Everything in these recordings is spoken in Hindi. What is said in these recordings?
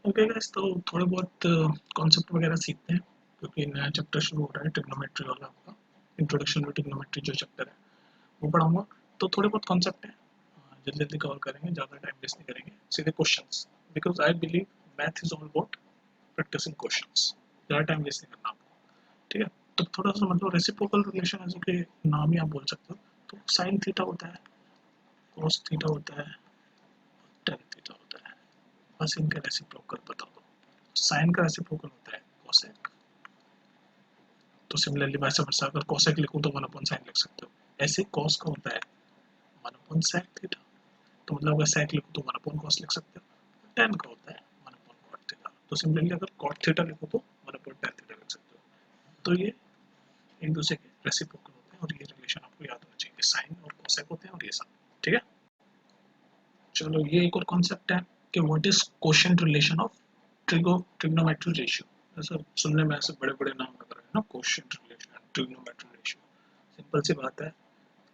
ओके गाइस, तो थोड़े बहुत कॉन्सेप्ट वगैरह सीखते हैं क्योंकि नया चैप्टर शुरू हो रहा है ट्रिग्नोमेट्री वाला। आपका इंट्रोडक्शन टू ट्रिग्नोमेट्री जो चैप्टर है वो पढ़ाऊंगा। तो थोड़े बहुत कॉन्सेप्ट है, जल्दी जल्दी कवर करेंगे, ज़्यादा टाइम वेस्ट नहीं करेंगे, सीधे questions. Because I believe math is all about practicing questions, ज़्यादा टाइम वेस्ट नहीं करना आपको। ठीक है, तो थोड़ा सा मतलब रेसिप्रोकल रिलेशन है जो कि नाम ही आप बोल सकते हो। तो साइन थीटा होता है, कोस थीटा होता है, टेन थीटा होता है। बस इनका रेसिप्रोकल बता दो। साइन का रेसिप्रोकल होता है कोसेक। तो सिमिलरली वैसे वर्सा अगर कोसेक लिखूं तो 1/sin लिख सकते हो। ऐसे कॉस का होता है 1/sec थीटा। तो मतलब अगर sec लिखूं तो 1/cos लिख सकते हो। tan का होता है 1/cot थीटा। तो सिमिलरली अगर cot थीटा लिखूं तो 1/tan थीटा लिख सकते हो। तो ये एक दूसरे के रेसिप्रोकल होते हैं और ये रिलेशन आपको याद होना चाहिए कि साइन और कोसेक होते हैं और ये सब। ठीक है, चलो ये एक और कॉन्सेप्ट है कि what is quotient relation of trigonometry ratio. ऐसा सुनने में ऐसे बड़े बड़े नाम लग रहे हैं ना, quotient relation, trigonometry ratio. Simple सी बात है,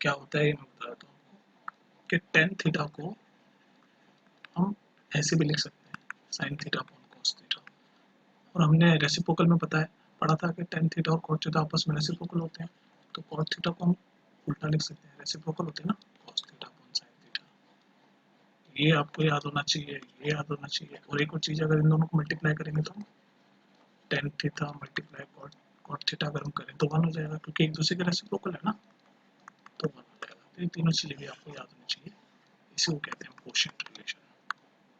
क्या होता है ये मैं बता देता हूँ कि टेन थीटा को हम ऐसे भी लिख सकते हैं sine theta upon cos theta. और हमने रेसिप्रोकल में पढ़ा था कि टेन थीटा और कॉट थीटा आपस में रेसिप्रोकल होते हैं। तो कॉट थीटा को हम उल्टा लिख सकते हैं, रेसिप्रोकल होते हैं ना, cos theta upon sine theta. ये आपको याद होना चाहिए, ये याद होना चाहिए। और एक और चीज़, अगर इन दोनों को मल्टीप्लाई करेंगे तो tan theta multiply cot theta अगर हम करें तो 1 हो जाएगा, क्योंकि एक दूसरे के रेसिप्रोकल है ना, तो 1 हो जाएगा। तो ये तीनों चीज़ें भी आपको याद होनी चाहिए, इसी को कहते हैं कोशेंट रिलेशन।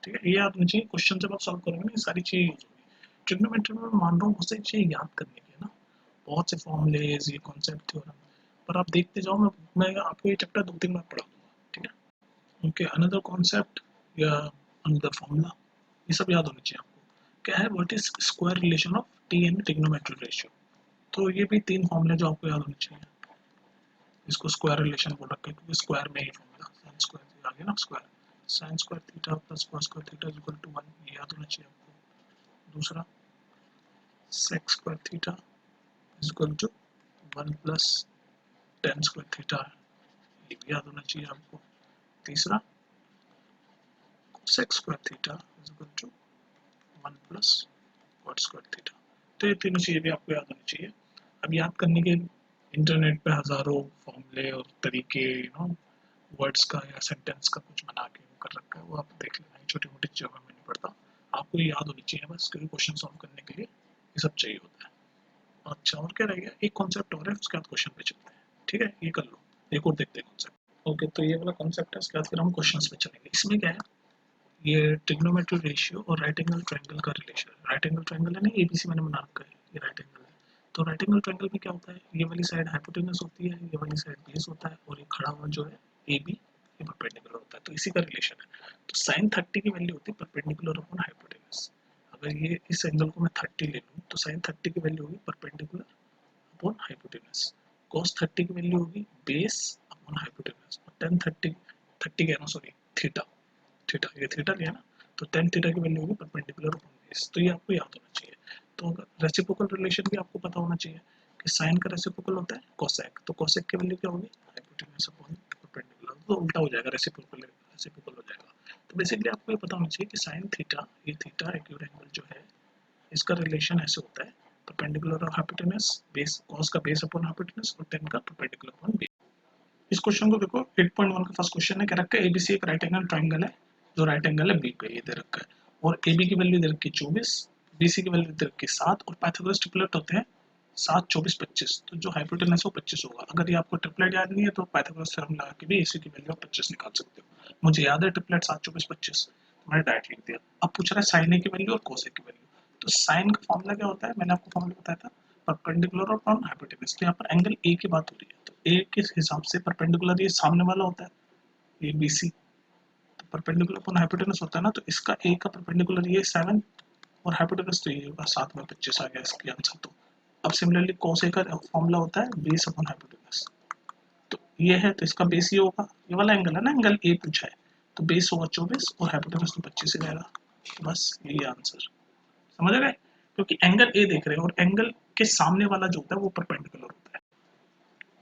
ठीक है, ये याद होनी चाहिए। क्वेश्चन जब आप सॉल्व करोगे ना, ये सारी चीज़ें यूज होगी। ट्रिग्नोमेट्री में मैं मान रहा हूँ बहुत सारी चीज़ें याद करने की है ना, बहुत से फॉर्मूलेज, ये कॉन्सेप्ट थ्योरम, पर आप देखते जाओ, मैं आपको ये चैप्टर 2-3 बार पढ़ा दूंगा। ठीक है, ओके, अनदर कॉन्सेप्ट या अनदर फॉर्मूला, ये सब याद होनी चाहिए आपको। क्या है, what is square relation of T and trigonometry ratio. तो ये भी 3 फॉर्मूले जो आपको याद होने चाहिए। इसको स्क्वायर रिलेशन बोल रखा है क्योंकि स्क्वायर में ही फॉर्मूला साइन स्क्वायर आ गया ना, square sine square theta plus cos square theta is equal to 1, ये याद होना चाहिए आपको। दूसरा sec square theta is equal to 1 plus tan square theta, ये भी याद होना चाहिए आपको। तीसरा sec square theta is equal to 1 plus cot square theta. तो ये तीनों चीज़ें भी आपको याद होनी चाहिए। अब याद करने के इंटरनेट पे हज़ारों फॉर्मूले और तरीके, वर्ड्स का या सेंटेंस का कुछ बना के वो कर रखा है, वो आप देख लेना। छोटी मोटी चीज़ों में नहीं पड़ता, आपको ये याद होनी चाहिए बस, क्योंकि क्वेश्चन सॉल्व करने के लिए ये सब चाहिए होता है। अच्छा, और क्या रह गया, एक कॉन्सेप्ट और है, उसके बाद क्वेश्चन पे चलते हैं। ठीक है, ये कर लो, एक और देखते हैं कॉन्सेप्ट। ओके, तो ये वाला कॉन्सेप्ट है, उसके बाद फिर हम क्वेश्चन पे चलेंगे। इसमें क्या है, ये ट्रिग्नोमेट्री रेशियो और राइट एंगल ट्रायंगल का रिलेशन है। राइट एंगल ट्रायंगल है ना, एबीसी मैंने बना रखा है, ये राइट एंगल है। तो राइट एंगल ट्रायंगल में क्या होता है, ये वाली साइड हाइपोटेनस होती है, ये वाली साइड बेस होता है, और ये खड़ा हुआ जो है AB ये परपेंडिकुलर होता है। तो इसी का रिलेशन है। तो साइन 30 की वैल्यू होती है परपेंडिकुलर अपॉन हाइपोटेनस। अगर ये इस एंगल को मैं 30 ले लूँ तो साइन 30 की वैल्यू होगी परपेंडिकुलर अपॉन हाइपोटेनस। कॉस 30 की वैल्यू होगी बेस अपॉन हाइपोटेनस। और टेन 30 कह रहा हूँ, सॉरी, थीटा, थीटा ये थीटा लिया ना, तो टेन थीटा की वैल्यू होगी परपेंडिकुलर अपॉन बेस। तो ये आपको याद होना चाहिए। तो रेसिप्रोकल रिलेशन भी आपको पता होना चाहिए कि साइन का रेसिप्रोकल होता है कोसेक। तो कोसेक की वैल्यू क्या होगी, हाइपोटेनस अपॉन परपेंडिकुलर। तो उल्टा हो जाएगा, रेसिप्रोकल रेसिप्रोकल हो जाएगा। तो बेसिकली आपको ये पता होना चाहिए कि साइन थीटा, ये थीटा एक्यूट एंगल जो है, इसका रिलेशन ऐसे होता है परपेंडिकुलर और हाइपोटेनस, बेस कॉस का बेस अपॉन हाइपोटेनस और टेन का परपेंडिकुलर अपॉन बेस। इस क्वेश्चन को देखो, 8.1 का फर्स्ट क्वेश्चन है, कह रखा है एबीसी एक राइट एंगल ट्रायंगल है, जो राइट एंगल है बी पे, ये दे रखा है। और AB की वैल्यू दे रखी है 24, BC की वैल्यू दे रखी है 7, और पाइथागोरस ट्रिपलेट होते हैं 7, 24, 25। तो जो हाइपोटेनस है वो 25 होगा। अगर ये आपको ट्रिपलेट याद नहीं है तो पाइथागोरस थ्योरम लगा के भी AC की वैल्यू आप 25 निकाल सकते हो। मुझे याद है ट्रिपलेट 7, 24, 25, तो मैंने डायरेक्ट लिख दिया। अब पूछ रहा है साइन ए की वैल्यू और कोस ए की वैल्यू। तो साइन का फॉर्मूला क्या होता है, मैंने आपको फॉर्मूला बताया था, परपेंडिकुलर और अपॉन हाइपोटेनस। तो यहाँ पर एंगल ए की बात हो रही है, तो ए के हिसाब से परपेंडिकुलर ये सामने वाला होता है, ये BC। तो परपेंडिकुलर अपॉन हाइपोटेनस होता है ना, तो इसका ए का परपेंडिकुलर ये 7 और हाइपोटेनस तो ये होगा 7 में 25 आ गया इसकी आंसर। तो अब सिमिलरली कॉस ए का फॉर्मूला होता है बेस अपॉन हाइपोटेनस। तो ये है, तो इसका बेस ये होगा, ये वाला एंगल है ना, एंगल ए पूछा है, तो बेस होगा 24 और हाइपोटेनस तो 25 ही रहेगा। तो बस यही आंसर, समझ गए, क्योंकि एंगल ए देख रहे हैं और एंगल के सामने वाला जो होता है वो परपेंडिकुलर होता है।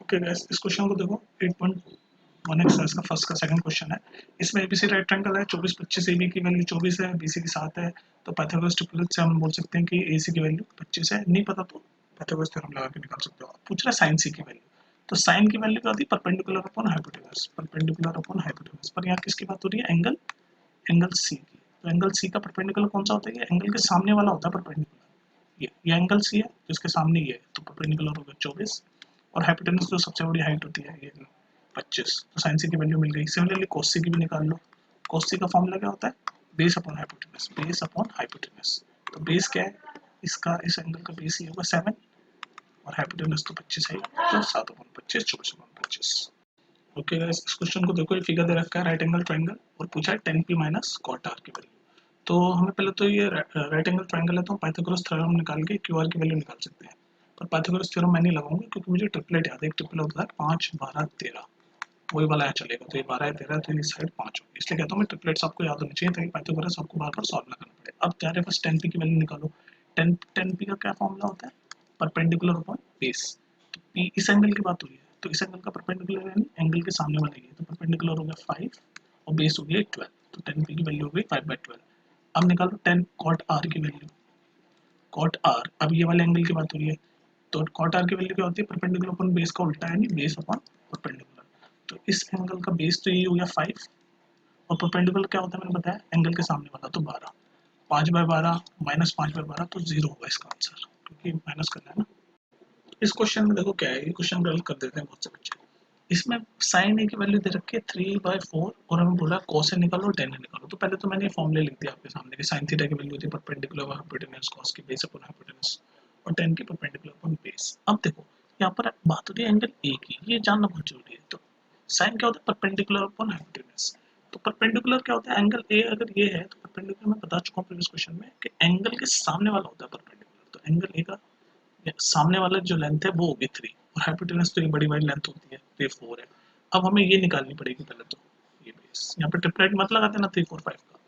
ओके गाइस, इस क्वेश्चन को देखो 8.2 1x है, इसका फर्स्ट का सेकंड क्वेश्चन है। इसमें एबीसी राइट ट्रायंगल है, 24 25 AB की वैल्यू 24 है, बीसी की 7 है, तो पाइथागोरस ट्रिपलेट से हम बोल सकते हैं कि एसी की वैल्यू 25 है। नहीं पता तो पाइथागोरस थ्योरम लगा के निकाल सकते हो। पूछ रहा है साइन सी की वैल्यू, तो साइन की वैल्यू क्या होती है, perpendicular upon hypotenuse, perpendicular upon hypotenuse. पर यहाँ किसकी बात हो रही है, एंगल, एंगल सी की। तो एंगल सी का परपेंडिकुलर कौन सा होता है, ये एंगल के सामने वाला होता है परपेंडिकुलर। ये एंगल सी है जिसके सामने ये है, तो परपेंडिकुलर होगा 24, और हाइपोटेनस जो सबसे बड़ी हाइट होती है ये 25। तो साइन सी की वैल्यू मिल गई। सिमिलरली कोस सी की भी निकाल लो। कोस सी का फॉर्मूला क्या होता है, base upon hypotenuse, base upon hypotenuse. तो बेस क्या है इसका, इस एंगल का बेस ही होगा 7, और हाइपोटेनस तो 25 है, तो 7 अपॉन 25, 24 अपॉन 25। ओके गाइस, इस क्वेश्चन को देखो, ये फिगर दे रखा है राइट एंगल ट्रायंगल, और पूछा है 10p माइनस कॉट आर की वैल्यू। तो हमें पहले तो ये राइट एंगल ट्रायंगल है, तो हम पाइथागोरस थ्योरम निकाल के क्यू आर की वैल्यू निकाल सकते हैं। पर पाइथागोरस थ्योरम मैं नहीं लगाऊंगा क्योंकि मुझे ट्रिपलेट याद है। एक ट्रिपल होता है 5 12 13, वही वाला यहाँ चलेगा। तो ये 12 है 13 है, तो इस साइड 5 होगी, इसलिए कहता हूँ मैं ट्रिपलेट्स आपको याद होनी चाहिए ताकि पाइथागोरस आपको बार बार सॉल्व ना करना पड़े। अब तुम्हारे पास 10p की वैल्यू निकालो। 10p का क्या फॉर्मूला होता है, परपेंडिकुलर अपॉन बेस। तो p इस एंगल की बात हो रही है, तो इस एंगल का परपेंडिकुलर यानी एंगल के सामने वाला ये, तो परपेंडिकुलर हो गया 5 और बेस हो गया 12, तो 10p की वैल्यू हो गई 5/12। अब निकालो 10 कॉट आर की वैल्यू, कॉट आर, अब ये वाले एंगल की बात हो रही है, तो कॉट आर की वैल्यू क्या होती है, परपेंडिकुलर अपॉन बेस का उल्टा है, नहीं बेस अपॉन परपेंडिकुलर। तो इस एंगल का बेस तो ये हो गया 5, और परपेंडिकुलर क्या होता है मैंने बताया, एंगल के सामने वाला, तो 12, 5/12 माइनस 5/12 तो 0 होगा इसका आंसर, क्योंकि माइनस करना है ना। इस क्वेश्चन में देखो क्या है, ये क्वेश्चन गलत कर देते हैं बहुत से बच्चे। इसमें साइन ए की वैल्यू दे रखी है 3/4, और हमें बोला कॉस ए निकालो और टेन ए निकालो। तो पहले तो मैंने ये फॉर्मूले लिख दिया आपके सामने कि साइन थीटा की वैल्यू होती है परपेंडिकुलर हाइपोटेनस कॉस की बेस अपॉन हाइपोटेनस, और टेन की परपेंडिकुलर अपॉन बेस। अब देखो यहाँ पर बात हो रही है एंगल ए की, ये जानना बहुत जरूरी है। तो साइन क्या होता है, परपेंडिकुलर अपॉन हाइपोटेनस। तो परपेंडिकुलर क्या होता है, एंगल ए अगर ये है तो परपेंडिकुलर मैं बता चुका हूँ प्रीवियस क्वेश्चन में कि एंगल के सामने वाला होता है परपेंडिकुलर। तो एंगल ए का सामने वाला जो लेंथ है वो होगी 3, और हाइपोटेनस तो ये बड़ी वाली लेंथ होती है, तो ये 4 है। अब हमें ये निकालनी पड़ेगी पहले तो, ये बेस यहाँ पे ट्रिपलेट मत लगाते ना 3 4 5 का,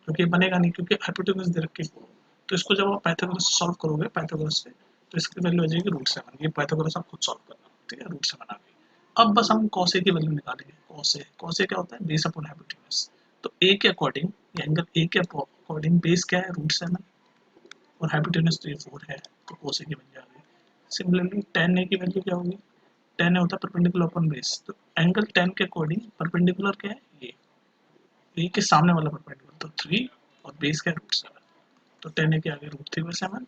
क्योंकि ये बनेगा नहीं, क्योंकि हाइपोटेनस दे रखी 4। तो इसको जब आप पाइथागोरस से सॉल्व करोगे पाइथागोरस से, तो इसकी वैल्यू आ जाएगी √7। ये पाइथागोरस आप खुद सॉल्व करना, ठीक है, √7 आ गई। अब बस हम कॉस ए की वैल्यू निकालेंगे। कॉस ए क्या होता है, बेस अपॉन हाइपोटेनस। तो ए के अकॉर्डिंग एंगल ए के अकॉर्डिंग बेस क्या है, √7, और हाइपोटेनस तो ये 4 है, तो cos a की वैल्यू आ गई। सिमिलरली tan a की वैल्यू क्या होगी, tan a होता है परपेंडिकुलर अपॉन बेस, तो एंगल tan के अकॉर्डिंग परपेंडिकुलर क्या है, ये के सामने वाला परपेंडिकुलर, तो 3, और बेस क्या है √7, तो tan a के आगे √3/7,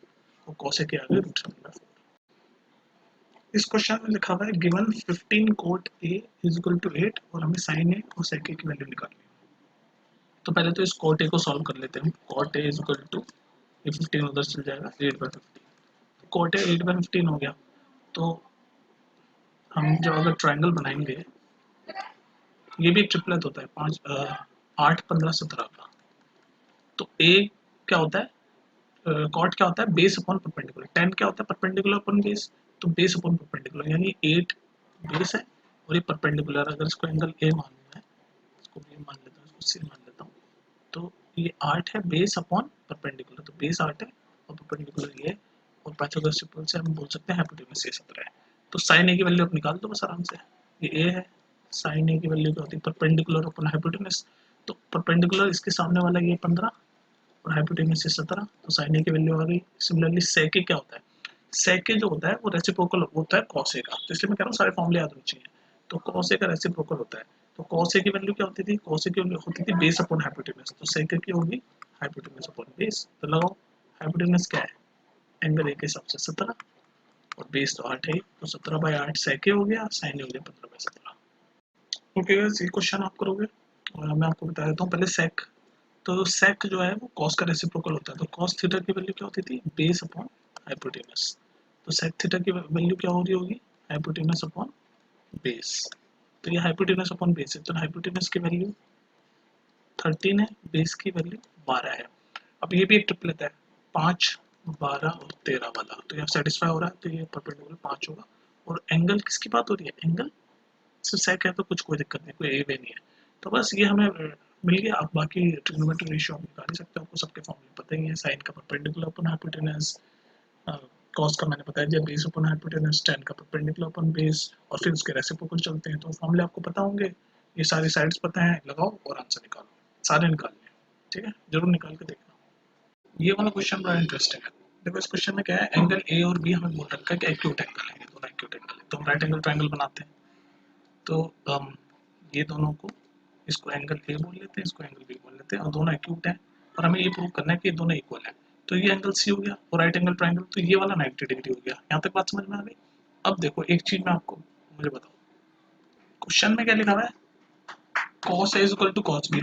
और cos a के आगे √7/4। इस क्वेश्चन में लिखा हुआ है गिवन 15 cot a is equal to 8, और हमें sin a और sec a की वैल्यू निकालनी है। तो पहले तो इस cot a को सॉल्व कर लेते हैं। cot a is equal to, ये 15 उधर चल जाएगा, 8/15, cot a 8/15 हो गया। तो हम जो अगर ट्रायंगल बनाएंगे, ये भी एक ट्रिपलेट होता है 5 8 15 17 का। तो ए क्या होता है, कॉट क्या होता है, बेस अपॉन परपेंडिकुलर। 10 क्या होता है, परपेंडिकुलर अपॉन बेस, तो बेस अपॉन परपेंडिकुलर, यानी 8 बेस है और ये परपेंडिकुलर। अगर इसको एंगल ए मानना है, इसको बी मान लेता हूँ, इसको सी मान लेता हूँ, तो ये 8 है बेस अपॉन परपेंडिकुलर, तो बेस 8 है और परपेंडिकुलर ये, और पाइथागोरस ट्रिपल से हम बोल सकते हैं हाइपोटेनस ये 17 है। तो साइन ए की वैल्यू आप निकाल दो बस आराम से, ये ए है, साइन ए की वैल्यू क्या होती है, परपेंडिकुलर अपॉन हाइपोटेनस, तो परपेंडिकुलर इसके सामने वाला ये 15 और हाइपोटेनस से 17, तो साइन ए की वैल्यू आ गई। सिमिलरली सेक ए क्या होता है, सेक ए जो होता है वो रेसिप्रोकल होता है कॉस ए का, तो इसलिए मैं कह रहा हूँ सारे फॉर्मूले याद होने चाहिए। तो कॉस ए का रेसिप्रोकल होता है, तो कॉस ए की वैल्यू क्या होती थी, कॉस ए की वैल्यू होती थी बेस अपॉन हाइपोटेनस, तो सेक ए की होगी हाइपोटेनस अपॉन बेस। तो लगाओ, हाइपोटेनस क्या है, एंगल ए के हिसाब से 17, और बेस तो 8 है, तो 17/8 सेक ए हो गया, साइन ए हो गया 15/17। ओके गाइस, ये क्वेश्चन आप करोगे, और मैं आपको बता देता हूँ पहले सेक। तो सेक जो है वो कॉस का रेसिप्रोकल होता है, तो कॉस थीटा की वैल्यू क्या होती थी, बेस अपॉन हाइपोटेनस। तो सेक थीटा की वैल्यू क्या हो रही होगी, हाइपोटेनस अपॉन बेस। तो ये हाइपोटेनस अपॉन बेस है, तो हाइपोटेनस की वैल्यू 13 है, बेस की वैल्यू 12 है। अब ये भी एक ट्रिपलेट है, 5 12 और 13 वाला, तो ये सेटिस्फाई हो रहा है, तो ये परपेंडिकुलर 5 होगा। और एंगल किसकी बात हो रही है, एंगल सिर्फ सेक है तो कुछ कोई दिक्कत नहीं, कोई ए वे नहीं है। तो बस ये हमें मिल गया। आप बाकी ट्रिग्नोमेट्री रेशियो आप निकाल ही सकते हो, आपको सबके फॉर्मूले पता ही है। साइन का परपेंडिकुलर अपॉन हाइपोटेनस, कॉस का मैंने बताया दिया बेस अपॉन हाइपोटेनस, tan का परपेंडिकुलर अपॉन बेस, और फिर उसके रेसिप्रोकल चलते हैं, तो फॉर्मूले आपको पता होंगे। ये सारी साइड्स पता है, लगाओ और आंसर निकालो, सारे निकाल लें, ठीक है, जरूर निकाल के देखना। ये वाला क्वेश्चन बड़ा इंटरेस्टिंग है। देखो इस क्वेश्चन में क्या है, एंगल ए और बी हमें बोल रखा है कि एक्यूट एंगल है, ये दोनों एक्यूट एंगल है, तो हम राइट एंगल ट्रायंगल बनाते हैं। तो ये दोनों को, इसको एंगल ए बोल लेते हैं, इसको एंगल बी बोल लेते हैं, और दोनों एक्यूट हैं, और हमें ये प्रूव करना है कि ये दोनों इक्वल है। तो ये एंगल सी हो गया, और राइट एंगल ट्रायंगल, तो ये वाला 90 डिग्री हो गया। यहाँ तक बात समझ में आ गई। अब देखो एक चीज मैं आपको, मुझे बताओ क्वेश्चन में क्या लिखा हुआ है, cos A is equal to cos B,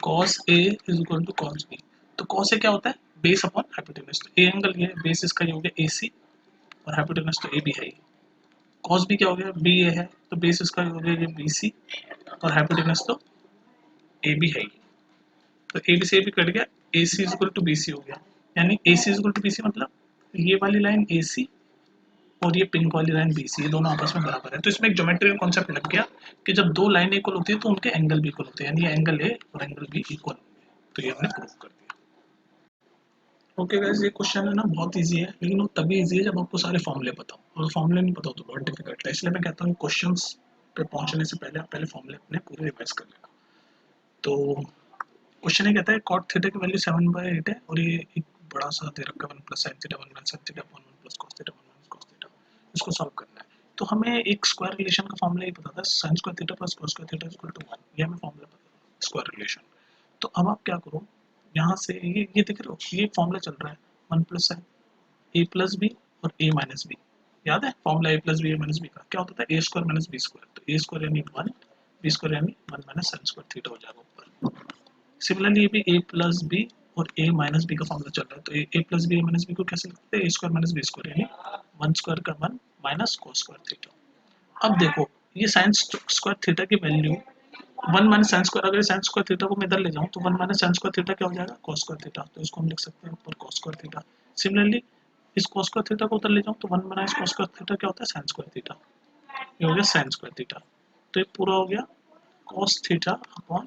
cos A is equal to cos B। तो cos A क्या होता है, बेस अपॉन हाइपोटेनस। तो ए एंगल ये बेस इसका ये हो गया AC, और हाइपोटेनस तो ए बी है ही। cos B क्या हो गया, बी ए है, तो बेस इसका हो गया ये BC, और हाइपोटेनस तो ए बी है ही। तो ए बी से ए भी कट गया, A C is equal to B C हो गया। यानी A C is equal to B C मतलब ये वाली लाइन ए सी और ये पिंक वाली लाइन बी सी, ये दोनों आपस में बराबर है। तो इसमें एक ज्योमेट्री का कॉन्सेप्ट लग गया कि जब दो लाइन इक्वल होती है तो उनके एंगल भी इक्वल होते हैं, यानी ये एंगल ए और एंगल बी इक्वल होंगे। तो ये हमने प्रूव कर दिया। ओके गाइस, ये क्वेश्चन है ना बहुत इजी है, लेकिन वो तभी इजी है जब आपको सारे फॉर्मूले पता हो, और फॉर्मूले नहीं पता हो तो बहुत डिफिकल्ट है। इसलिए मैं कहता हूँ क्वेश्चंस पे पहुंचने से पहले आप पहले फॉर्मूले अपने पूरे रिवाइज कर लेना। तो क्वेश्चन ये कहता है कॉट थीटा की वैल्यू 7/8 है, और ये एक बड़ा सा दे रखा है 1 plus sine theta 1 minus sine theta 1 plus cos theta 1 minus cos theta. इसको सॉल्व करना है। तो हमें एक स्क्वायर रिलेशन का फॉर्मूला ये पता था, sine square theta plus cos square theta equal to 1, ये हमें फॉर्मूला पता था स्क्वायर रिलेशन। तो अब आप क्या करो, यहाँ से ये देख रहे हो, ये फॉर्मूला चल रहा है 1 प्लस साइन ए प्लस बी और ए माइनस बी। याद है फॉर्मूला ए प्लस बी ए माइनस बी का क्या होता था, ए स्क्वायर माइनस बी स्क्वायर। तो ए स्क्वायर यानी 1, बी स्क्वायर यानी 1 माइनस साइन स्क्वायर थीटा हो जाएगा ऊपर। सिमिलरली ये भी ए प्लस बी और ए माइनस बी का फॉर्मूला चल रहा है। तो A plus B A minus B को कैसे लिखते हैं, ए स्क्वायर माइनस बी स्क्वायर यानी 1 स्क्वायर का 1 माइनस कोस स्क्वायर थीटा। अब देखो ये साइन स्क्वायर थीटा की वैल्यू 1 माइनस साइन स्क्वायर, अगर साइन स्क्वायर थीटा को मैं इधर ले जाऊँ तो 1 माइनस साइन स्क्वायर थीटा क्या हो जाएगा, कोस स्क्वायर थीटा। तो इसको हम लिख सकते हैं ऊपर कोस स्क्वायर थीटा। सिमिलरली इस कोस स्क्वायर थीटा को उधर ले जाऊँ तो 1 माइनस कोस स्क्वायर थीटा क्या होता है, साइन स्क्वायर थीटा। ये हो गया साइन स्क्वायर थीटा। तो ये पूरा हो गया cos theta upon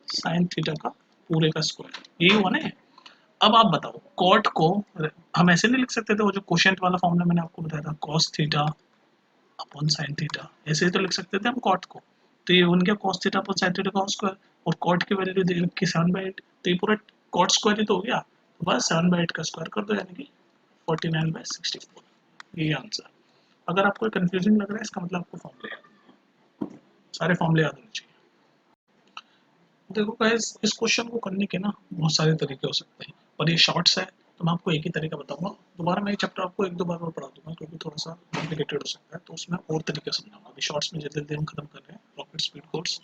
sine theta का पूरे का स्क्वायर, यही हुआ ना। अब आप बताओ कॉट को हम ऐसे नहीं लिख सकते थे, वो जो कोशेंट वाला फॉर्मूला मैंने आपको बताया था cos theta upon sine theta, ऐसे ही तो लिख सकते थे हम कॉट को। तो ये बन गया cos theta upon sine theta का स्क्वायर, और कॉट की वैल्यू दे रखी 7/8, तो ये पूरा कॉट स्क्वायर ही तो हो गया। तो बस 7/8 का स्क्वायर कर दो, यानी कि 49/64, यही आंसर। अगर आपको कंफ्यूजन लग रहा है इसका मतलब आपको फॉर्मूले सारे फॉर्मूले याद होने चाहिए। देखो गाइस इस क्वेश्चन को करने के ना बहुत सारे तरीके हो सकते हैं, और ये शॉर्ट्स है तो मैं आपको एक ही तरीका बताऊंगा। दोबारा मैं ये चैप्टर आपको एक दो बार और पढ़ा दूंगा क्योंकि थोड़ा सा कॉम्प्लिकेटेड हो सकता है, तो उसमें और तरीके समझाऊंगा। अभी शॉर्ट्स में जल्दी जल्दी हम खत्म कर रहे हैं रॉकेट स्पीड कोर्स,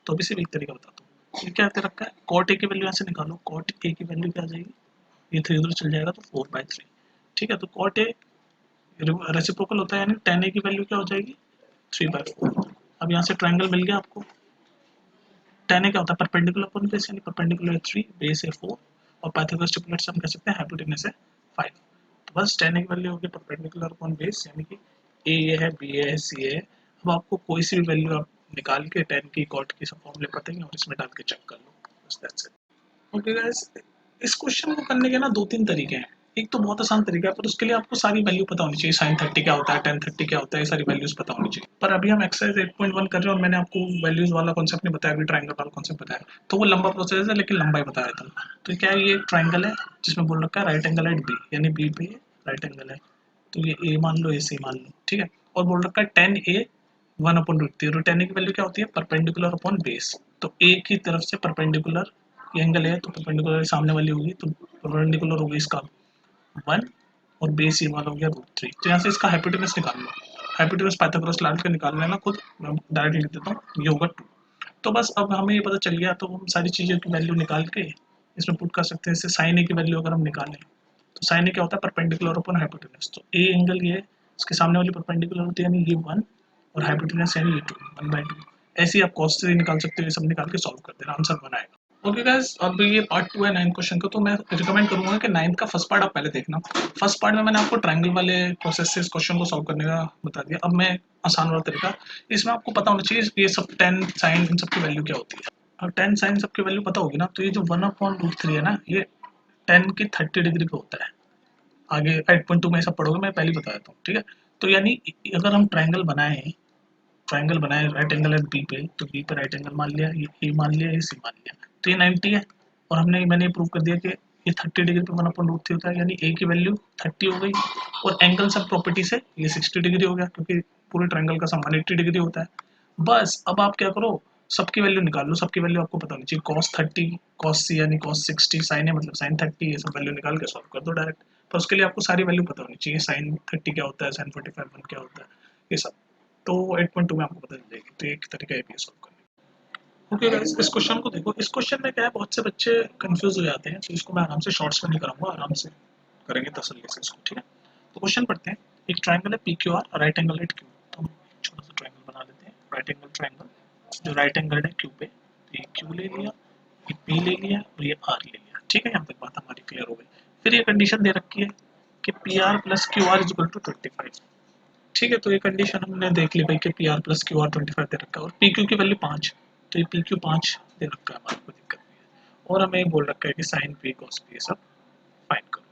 तो अभी सिर्फ एक तरीका बताता हूँ। ये क्या दे रखा है, कॉट ए की वैल्यू ऐसे निकालो, कॉट ए की वैल्यू क्या आ जाएगी, ये 3 इधर चल जाएगा तो 4/3। ठीक है, तो कॉट ए रेसिप्रोकल होता है, यानी tan ए की वैल्यू क्या हो जाएगी 3/4। अब यहाँ से ट्राइंगल मिल गया आपको। tan क्या होता है, परपेंडिकुलर अपॉन बेस, यानी परपेंडिकुलर 3, बेस है 4, और पाइथागोरस ट्रिपलेट से हम कह सकते हैं हाइपोटेनस है 5। तो बस tan की वैल्यू होगी परपेंडिकुलर अपॉन बेस, यानी कि ए ये है, बी ए है, सी ए है। अब आपको कोई सी भी वैल्यू आप निकाल के tan की कॉट की सब फॉर्मूले पता ही, और इसमें डाल के चेक कर लो, बस दैट्स इट। ओके गाइस, इस क्वेश्चन को करने के ना 2-3 तरीके हैं। एक तो बहुत आसान तरीका है, पर उसके लिए आपको सारी वैल्यू पता होनी चाहिए, sin 30 क्या होता है, tan 30 क्या होता है, ये सारी वैल्यूज पता होनी चाहिए। पर अभी हम एक्सरसाइज 8.1 कर रहे हैं और मैंने आपको वैल्यूज वाला कॉन्सेप्ट नहीं बताया, अभी ट्राइंगल वाला कॉन्सेप्ट बताया, तो वो लंबा प्रोसेस है, लेकिन लंबा ही बताया था। तो क्या है, ये एक ट्राइंगल है जिसमें बोल रखा है राइट एंगल एट बी, यानी बी पे राइट एंगल है। तो ये ए मान लो, ए सी मान लो, ठीक है। और बोल रखा है tan ए 1/√3, और tan की वैल्यू क्या होती है, परपेंडिकुलर अपॉन बेस। तो ए की तरफ से परपेंडिकुलर ये एंगल है, तो परपेंडिकुलर सामने वाली होगी, तो परपेंडिकुलर होगी इसका 1, और बेस ये वाला हो गया √3। तो यहाँ से इसका हाइपोटेनस निकाल लो, हाइपोटेनस पाइथागोरस लॉ के निकाल लेना खुद, मैं डायरेक्ट लिख देता हूँ, ये होगा 2। तो बस अब हमें ये पता चल गया, तो हम सारी चीज़ों की वैल्यू निकाल के इसमें पुट कर सकते हैं। जैसे साइन ए की वैल्यू अगर हम निकालें, तो साइन ए क्या होता है, परपेंडिकुलर अपॉन हाइपोटेनस। तो ए एंगल ये इसके सामने वाली परपेंडिकुलर होती है, यानी ये 1, और हाइपोटेनस यानी ये 2, 1/2। ऐसे ही आप कॉस से निकाल सकते हो, ये सब निकाल के सॉल्व कर देना, आंसर बनाएगा। ओके गाइस, अब ये पार्ट 2 है 9 क्वेश्चन का, तो मैं रिकमेंड करूंगा कि 9 का फर्स्ट पार्ट आप पहले देखना। फर्स्ट पार्ट में मैंने आपको ट्रायंगल वाले प्रोसेस से इस क्वेश्चन को सॉल्व करने का बता दिया। अब मैं आसान वाला तरीका, इसमें आपको पता होना चाहिए ये सब tan sin इन सब की वैल्यू क्या होती है। अब tan sin सब की वैल्यू पता होगी ना, तो ये जो 1/√3 है ना, ये tan की 30 डिग्री पे होता है। आगे 8.2 में सब पढ़ोगे, मैं पहले बता देता हूँ, ठीक है। तो यानी अगर हम ट्रायंगल बनाए ट्राइंगल बनाए राइट एंगल है बी पे, तो बी पे राइट एंगल मान लिया, ये ए मान लिया, ये सी मान लिया, तो ये 90 है। और मैंने प्रूव कर दिया कि ये 30 डिग्री पे 1/√3 होता है, यानी ए की वैल्यू 30 हो गई। और एंगल सब प्रॉपर्टी से ये 60 डिग्री हो गया, क्योंकि पूरे ट्राइंगल का सम 180 डिग्री होता है। बस अब आप क्या करो, सबकी वैल्यू निकाल लो, सबकी वैल्यू आपको पता होनी चाहिए। cos 30, cos c यानी cos 60, sin है मतलब sin 30, ये सब वैल्यू निकाल के सॉल्व कर दो डायरेक्ट। पर उसके लिए आपको सारी वैल्यू पता होनी चाहिए, sin 30 क्या होता है, sin 45 क्या होता है, ये सब। तो 8.2 में आपको पता चल जाएगी। तो एक तरीका है सॉल्व करने का। ओके गाइस, इस क्वेश्चन को देखो। इस क्वेश्चन में क्या है, बहुत से बच्चे कंफ्यूज हो जाते हैं, तो इसको मैं आराम से शॉर्ट्स में नहीं कराऊंगा, आराम से करेंगे तसल्ली से इसको, ठीक है। तो क्वेश्चन पढ़ते हैं। एक ट्राइंगल है P Q R, right angle at Q. तो हम एक छोटा सा ट्राइंगल बना लेते हैं, राइट एंगल ट्राइंगल जो राइट एंगल है क्यू पे। तो ये क्यू ले लिया, ये पी ले लिया और ये आर ले लिया, ठीक है। यहाँ तक बात हमारी क्लियर हो गई। फिर ये कंडीशन दे रखी है कि P R plus Q R is equal to 25, ठीक है। तो ये कंडीशन हमने देख ली भाई कि P R plus Q are 25 दे रखा है, और पी क्यू की वैल्यू 5, तो ये पी क्यू 5 दे रखा है, हमारे को दिक्कत नहीं है। और हमें बोल रखा है कि साइन पी कॉस पी, ये सब फाइंड करो,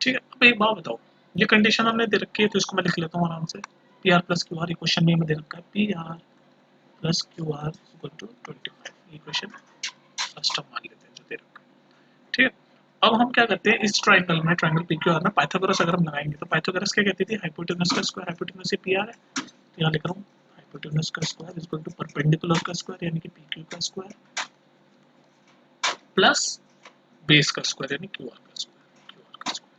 ठीक है। अब एक बात बताओ, ये कंडीशन हमने दे रखी है, तो इसको मैं लिख लेता हूँ आराम से। P R plus Q R equation में दे रखा है, P R plus Q R equal to 25, ये क्वेश्चन फर्स्ट हम मान लेते हैं जो दे रखा है, ठीक है। अब हम क्या करते हैं, इस ट्राइंगल में, ट्राइंगल पी क्यू आर में पाइथागोरस अगर हम लगाएंगे, तो पाइथागोरस क्या कहती थी, हाइपोटेनस का स्क्वायर, हाइपोटेनस पी आर है, तो यहाँ लिख रहा हूँ हाइपोटेनस का square is equal to perpendicular का स्क्वायर यानी कि पी क्यू का स्क्वायर प्लस बेस का स्क्वायर यानी क्यू आर का स्क्वायर, क्यू आर का स्क्वायर।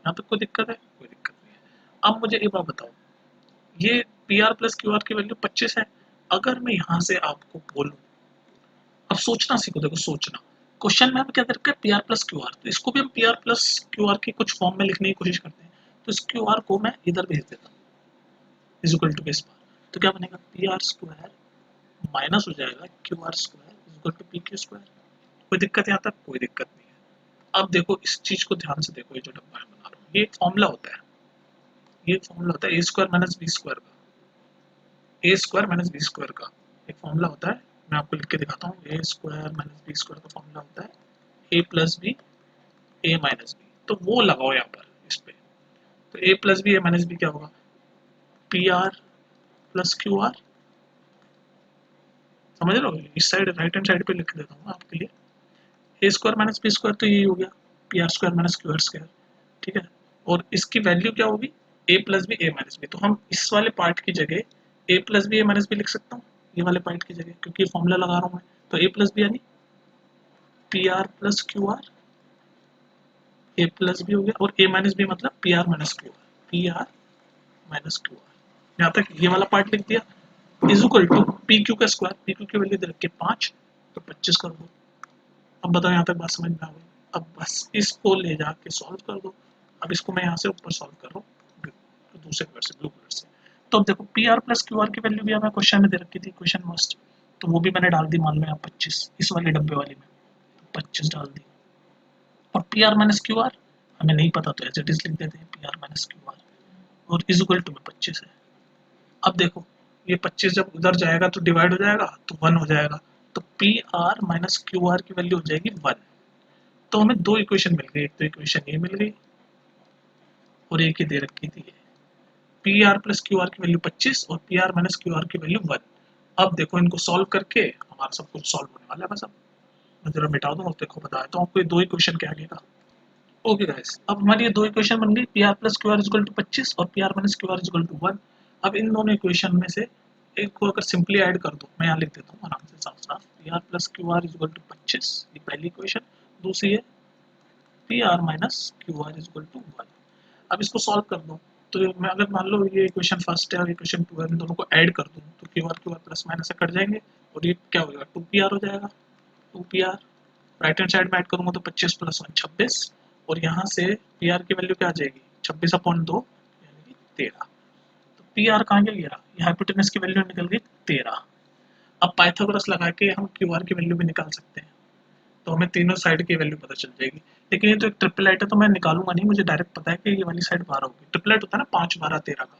यहाँ तक कोई दिक्कत है? कोई दिक्कत नहीं है। अब मुझे एक बात बताओ, ये P R plus Q are की वैल्यू 25 है। अगर मैं यहाँ से आपको बोलूँ, अब सोचना सीखो, देखो सोचना। क्वेश्चन में हम क्या करते हैं, P R plus Q are, तो इसको भी हम P R plus Q are के कुछ फॉर्म में लिखने की कोशिश करते हैं। तो इस क्यू आर को मैं इधर भेज देता हूँ, इज इक्वल टू बेस पार। तो क्या बनेगा, पी आर स्क्वायर माइनस हो जाएगा Q R square is equal to P Q square. कोई दिक्कत यहाँ तक? कोई दिक्कत नहीं है। अब देखो इस चीज को ध्यान से देखो, ये जो डब्बा मैं बना रहा हूँ, ये एक फॉर्मूला होता है, ये फॉर्मूला होता है ए स्क्वायर माइनस बी स्क्वायर का, ए स्क्वायर माइनस बी स्क्वायर का एक फॉर्मूला होता है। मैं आपको लिख के दिखाता हूँ। ए स्क्वायर माइनस बी स्क्वायर का फॉर्मूला होता है ए प्लस बी, ए माइनस बी। तो वो लगाओ यहाँ पर इस पे। तो A plus B, A minus B क्या होगा, P R plus Q are. समझ रहे हो? इस साइड राइट हैंड साइड पे लिख देता हूँ आपके लिए। ए स्क्वायर माइनस बी स्क्वायर तो यही हो गया, P R square minus Q R square, ठीक है। और इसकी वैल्यू क्या होगी, ए प्लस बी, ए माइनस बी। तो हम इस वाले पार्ट की जगह ए प्लस बी, ए माइनस बी लिख सकता हूँ, ये वाले पार्ट की जगह, क्योंकि फॉर्मूला लगा रहा हूँ मैं। तो ए प्लस बी यानी P R plus Q R, A plus B हो गया, और ए माइनस बी मतलब P R minus Q R, P R minus Q R. यहाँ तक ये वाला पार्ट लिख दिया, is equal to P Q का स्क्वायर, पी क्यू की वैल्यू दे रखी है 5, तो 25 कर दो। अब बताओ यहाँ तक बात समझ में आ गई? अब बस इसको ले जाके सॉल्व कर दो। अब इसको मैं यहाँ से ऊपर सॉल्व कर रहा हूँ दूसरे कलर से, ब्लू कलर से। तो अब देखो P R plus Q are की वैल्यू भी हमें क्वेश्चन में दे रखी थी, क्वेश्चन मस्ट, तो वो भी मैंने डाल दी, मान लो यहाँ 25, इस वाले डब्बे वाली में 25 डाल दी। और P R minus Q are हमें नहीं पता, तो एज इट इज लिख देते हैं P R minus Q are, और इज इक्वल टू में 25 है। अब देखो ये 25 जब उधर जाएगा तो डिवाइड हो जाएगा, तो 1 हो जाएगा। तो P R minus Q are की वैल्यू हो जाएगी 1। तो हमें दो इक्वेशन मिल गई, एक तो इक्वेशन ये मिल गई और एक ही दे रखी थी P R plus Q are की वैल्यू 25 और P R minus Q are की वैल्यू 1। अब देखो इनको सॉल्व करके हमारा सब कुछ सॉल्व होने वाला है। बस अब मैं जरा मिटा दूँ, देखो बताया तो आपको ये दो इक्वेशन के आगे का। ओके गाइस, अब हमारी ये दो इक्वेशन बन गई, P R plus Q R equal to 25 और P R minus Q R equal to 1। अब इन दोनों इक्वेशन में से एक को अगर सिंपली ऐड कर दो, मैं यहाँ लिख देता हूँ आराम से साफ साफ, P R plus Q R equal to 25, ये पहली इक्वेशन। दूसरी है P R minus Q R equal to 1। अब इसको सॉल्व कर दो। तो मैं अगर मान लो ये इक्वेशन फर्स्ट है और इक्वेशन 2 है, इन दोनों को ऐड कर दूँ तो क्यू आर प्लस माइनस से कट जाएंगे, और ये क्या हो जाएगा, 2 पी आर हो जाएगा। 2 P R right hand side में ऐड करूँगा तो 25 प्लस 1 26, और यहाँ से पी आर की वैल्यू क्या आ जाएगी, 26/2 यानी कि 13। तो पी आर कहाँ गया, ये हाइपोटेनस की वैल्यू निकल गई 13। अब पाइथागोरस लगा के हम क्यू आर की वैल्यू भी निकाल सकते हैं, तो हमें तीनों साइड की वैल्यू पता चल जाएगी। लेकिन ये तो एक ट्रिपलेट है, तो मैं निकालूंगा नहीं, मुझे डायरेक्ट पता है कि ये वाली साइड 12 होगी। ट्रिपलेट होता है ना, 5 12 13 का।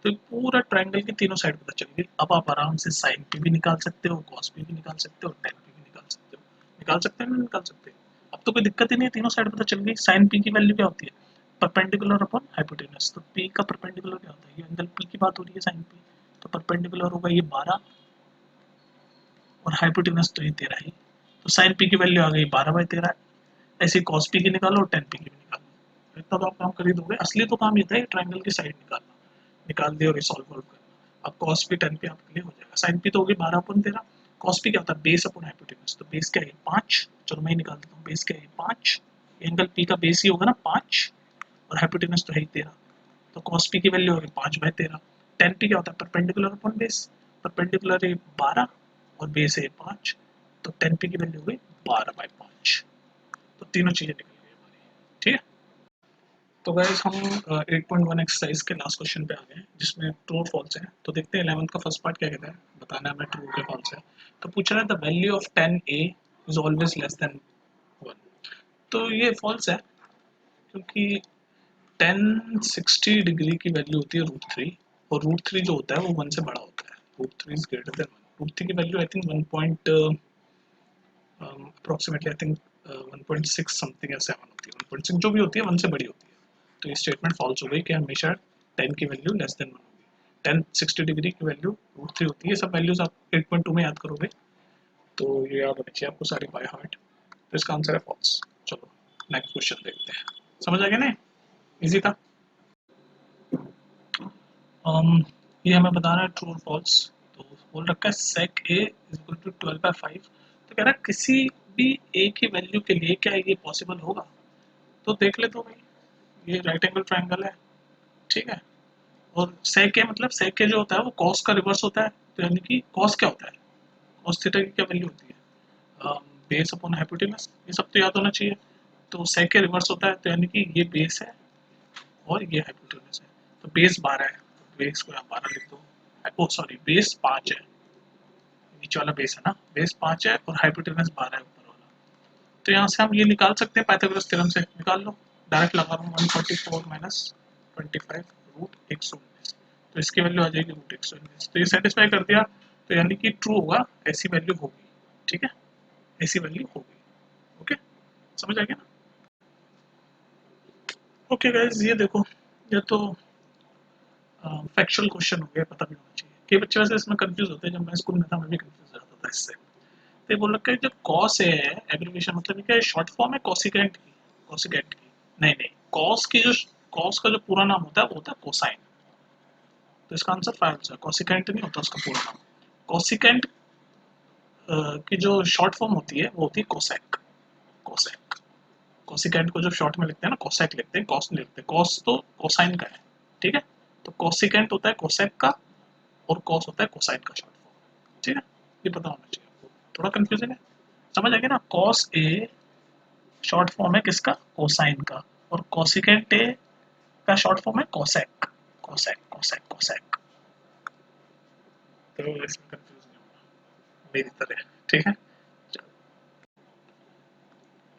तो ये पूरा ट्राइंगल की तीनों साइड पता चल गई। अब आप आराम से साइन पी भी निकाल सकते हो, कॉस पी भी निकाल सकते हो, टेन पी भी निकाल सकते हो। निकाल सकते हैं ना, निकाल सकते हैं। अब तो कोई दिक्कत ही नहीं है, तीनों साइड पता चल गई। साइन पी की वैल्यू क्या होती है, परपेंडिकुलर अपॉन हाइपोटेनस। तो पी का परपेंडिकुलर क्या होता है, ये एंगल पी की बात हो रही है, साइन पी। तो परपेंडिकुलर होगा ये 12 और हाइपोटेनस तो ये 13 ही। तो साइन पी की वैल्यू आ गई 12/13। ऐसे कॉस पी की निकालो और टेन पी की भी निकालो। इतना तो आप काम कर ही दोगे। असली तो काम ये था ट्राइंगल की साइड निकालना, निकाल दिया और सॉल्व करना। अब कॉस पी टेन पी आपके लिए हो जाएगा। साइन पी तो होगी 12/13। कॉस पी क्या होता है? Base upon hypotenuse. तो बेस क्या है? 5। चलो मैं निकाल देता हूँ। बेस क्या है? 5। एंगल पी का बेस ही होगा ना 5, और हाइपोटेनस तो है ही 13। तो कॉस पी की वैल्यू होगी 5/13। टेन पी क्या होता है? Perpendicular upon base. परपेंडिकुलर है 12 और बेस है 5, तो टेन पी की वैल्यू हो गई 12/5। तो तीनों चीजें निकल गई हमारी। ठीक है। तो गाइस हम 8.1 एक्सरसाइज के लास्ट क्वेश्चन पे आ गए हैं, जिसमें ट्रू और फॉल्स है। तो देखते हैं 11th का फर्स्ट पार्ट क्या कहता है, बताना है हमें ट्रू के फॉल्स है। तो पूछ रहा है the value of 10a is always less than 1। तो ये फॉल्स है, क्योंकि 1060 डिग्री की वैल्यू होती है √3, और √3 जो होता है वो 1 से बड़ा होता है। √3 इज ग्रेटर देन 1। √3 की value I think 1 approximately I think 1.6 something या 7 होती है। 1.6 जो भी होती है 1 से बड़ी होती है। तो ये स्टेटमेंट फॉल्स हो गई कि हमेशा 10 की वैल्यू लेस देन 1 होगी। 1060 डिग्री की वैल्यू √3 होती है। ये सब वैल्यूज आप 8.2 में याद करोगे, तो ये याद होनी चाहिए आपको सारी बाय हार्ट। तो इसका आंसर है फॉल्स। चलो नेक्स्ट क्वेश्चन देखते हैं। समझ आ गया ना? इजी था। ये हमें बताना है ट्रू और फॉल्स। तो बोल रखा है sec a is equal to 12/5। तो कह रहा है किसी भी a की वैल्यू के लिए क्या ये पॉसिबल होगा? तो देख ले तो भाई, ये राइट एंगल ट्राइंगल है, ठीक है। और sec a मतलब sec a जो होता है वो cos का रिवर्स होता है। तो यानी कि cos क्या होता है? cos थीटा की क्या वैल्यू होती है? Base upon hypotenuse. ये सब तो याद होना चाहिए। तो sec a रिवर्स होता है, तो यानी कि ये बेस है और ये हाइपोटेनस है। तो बेस 12 है, तो बेस को यहाँ 12 लिख दो। ओ सॉरी, बेस 5 है, नीचे वाला बेस है ना, बेस 5 है और हाइपोटेनस 12 है ऊपर वाला। तो यहाँ से हम ये निकाल सकते हैं पाइथागोरस थ्योरम से। निकाल लो, डायरेक्ट लगा रहा हूँ। 144 माइनस 25 √119। तो इसकी वैल्यू आ जाएगी √119। तो ये सेटिस्फाई कर दिया, तो यानी कि ट्रू होगा, ऐसी वैल्यू होगी। ठीक है, ऐसी वैल्यू होगी। ओके, समझ आ गया ना? ओके गाइज, ये देखो, ये तो फैक्चुअल क्वेश्चन हो गया, पता भी होना चाहिए। कई बच्चे वैसे इसमें कंफ्यूज होते हैं। जब मैं स्कूल में था मैं भी कंफ्यूज हो जाता था इससे। तो ये बोल रखा है जो कॉस है, एब्रिविएशन मतलब क्या है? शॉर्ट फॉर्म है कोसिकेंट की। कोसिकेंट की नहीं नहीं, कॉस की जो कॉस का जो पूरा नाम होता है वो होता है कोसाइन। तो इसका आंसर फाल्स है। कोसिकेंट नहीं होता उसका पूरा नाम। कोसिकेंट की जो शॉर्ट फॉर्म होती है वो होती है कोसेक। कोसेक। कोसिकेंट को जो शॉर्ट में लिखते हैं ना, कोसेक लिखते हैं, कॉस नहीं लिखते। कॉस तो कोसाइन का है, ठीक है। तो कोसिकेंट होता है कोसेक का, और कॉस होता है कोसाइन का शॉर्ट फॉर्म। ठीक है, ये पता होना चाहिए आपको। थोड़ा कंफ्यूजन है, समझ आ गया ना? कॉस ए शॉर्ट फॉर्म है किसका? कोसाइन का। और कोसिकेंट ए का शॉर्ट फॉर्म है कोसेक। Cosec cosec cosec. तो इसमें कंफ्यूज नहीं होना मेरी तरह, ठीक है।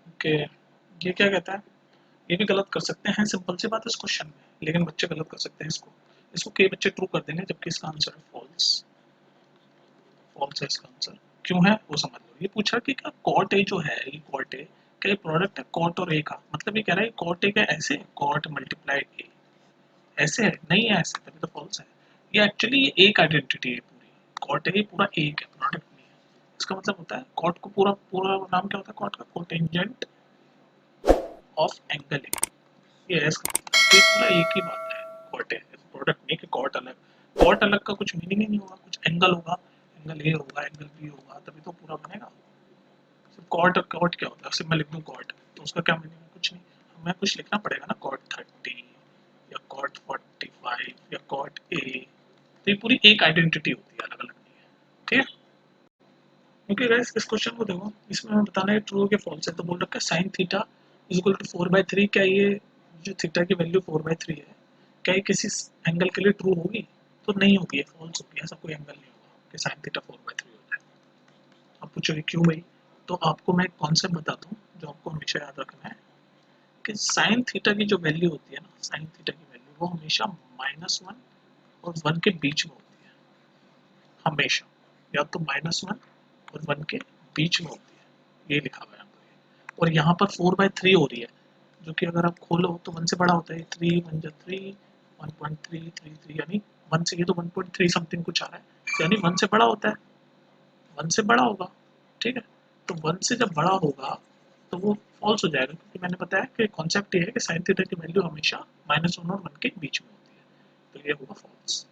ओके, ये क्या कहता है? ये भी गलत कर सकते हैं, सिंपल सी बात है इस क्वेश्चन में, लेकिन बच्चे गलत कर सकते हैं इसको। इसको कई बच्चे ट्रू कर देंगे, जबकि इसका आंसर है फॉल्स। फॉल्स है इसका आंसर। क्यों है वो समझ लो। ये पूछा कि क्या कॉट ए जो है, ये कॉट ए क्या ये प्रोडक्ट है कॉट और ए का? मतलब ये कह रहा है कॉट ए का ऐसे, कॉट मल्टीप्लाई ए ऐसे है, नहीं है ऐसे, तभी तो फॉल्स है। ये एक्चुअली ये एक आइडेंटिटी है पूरी। कॉट ए पूरा एक है, प्रोडक्ट नहीं है। इसका मतलब होता है कॉट को पूरा पूरा नाम क्या होता है कॉट का? Cotangent of angle A. ये है इसका मतलब। ये पूरा एक ही बात है। कॉट ए प्रोडक्ट नहीं कि कॉट अलग। कॉट अलग का कुछ मीनिंग ही नहीं होगा। कुछ एंगल होगा, एंगल ए होगा, एंगल बी होगा, तभी तो पूरा बनेगा। कॉट, कॉट क्या होता है? सिर्फ मैं लिख दूँ कॉट, तो उसका क्या मीनिंग है? कुछ नहीं। हमें कुछ लिखना पड़ेगा ना, कॉट 30 या कॉट 45 या कॉट ए। तो ये पूरी एक आइडेंटिटी होती है, अलग अलग नहीं है। ठीक है। ओके गाइस, इस क्वेश्चन को देखो, इसमें हमें बताना है ट्रू के फॉल्स है। तो बोल रखा है sine theta is equal to 4/3। क्या ये जो थीटा की वैल्यू 4/3 है, क्या ये किसी एंगल के लिए ट्रू होगी? तो नहीं होगी, ये फॉल्स होगी। ऐसा कोई एंगल नहीं होगा कि साइन थीटा 4/3 होता है। आप पूछोगे क्यों भाई? तो आपको मैं एक कॉन्सेप्ट बताता हूँ जो आपको हमेशा याद रखना है, कि साइन थीटा की जो वैल्यू होती है ना, साइन थीटा की वैल्यू वो हमेशा -1 और 1 के बीच में होती है। हमेशा या तो -1 और 1 के बीच में होती है। ये लिखा हुआ है यहाँ पर। और यहाँ पर 4/3 हो रही है, जो कि अगर आप खोलो तो 1 से बड़ा होता है। 3 1 जा 3, 1.333 यानी 1 से ये तो 1.3 समथिंग कुछ आ रहा है, यानी 1 से बड़ा होता है, 1 से बड़ा होगा, ठीक है। तो 1 से जब बड़ा होगा तो वो फॉल्स हो जाएगा, क्योंकि मैंने बताया कि कॉन्सेप्ट ये है कि साइन थीटा की वैल्यू हमेशा -1 और 1 के बीच में होती है, तो ये होगा फॉल्स।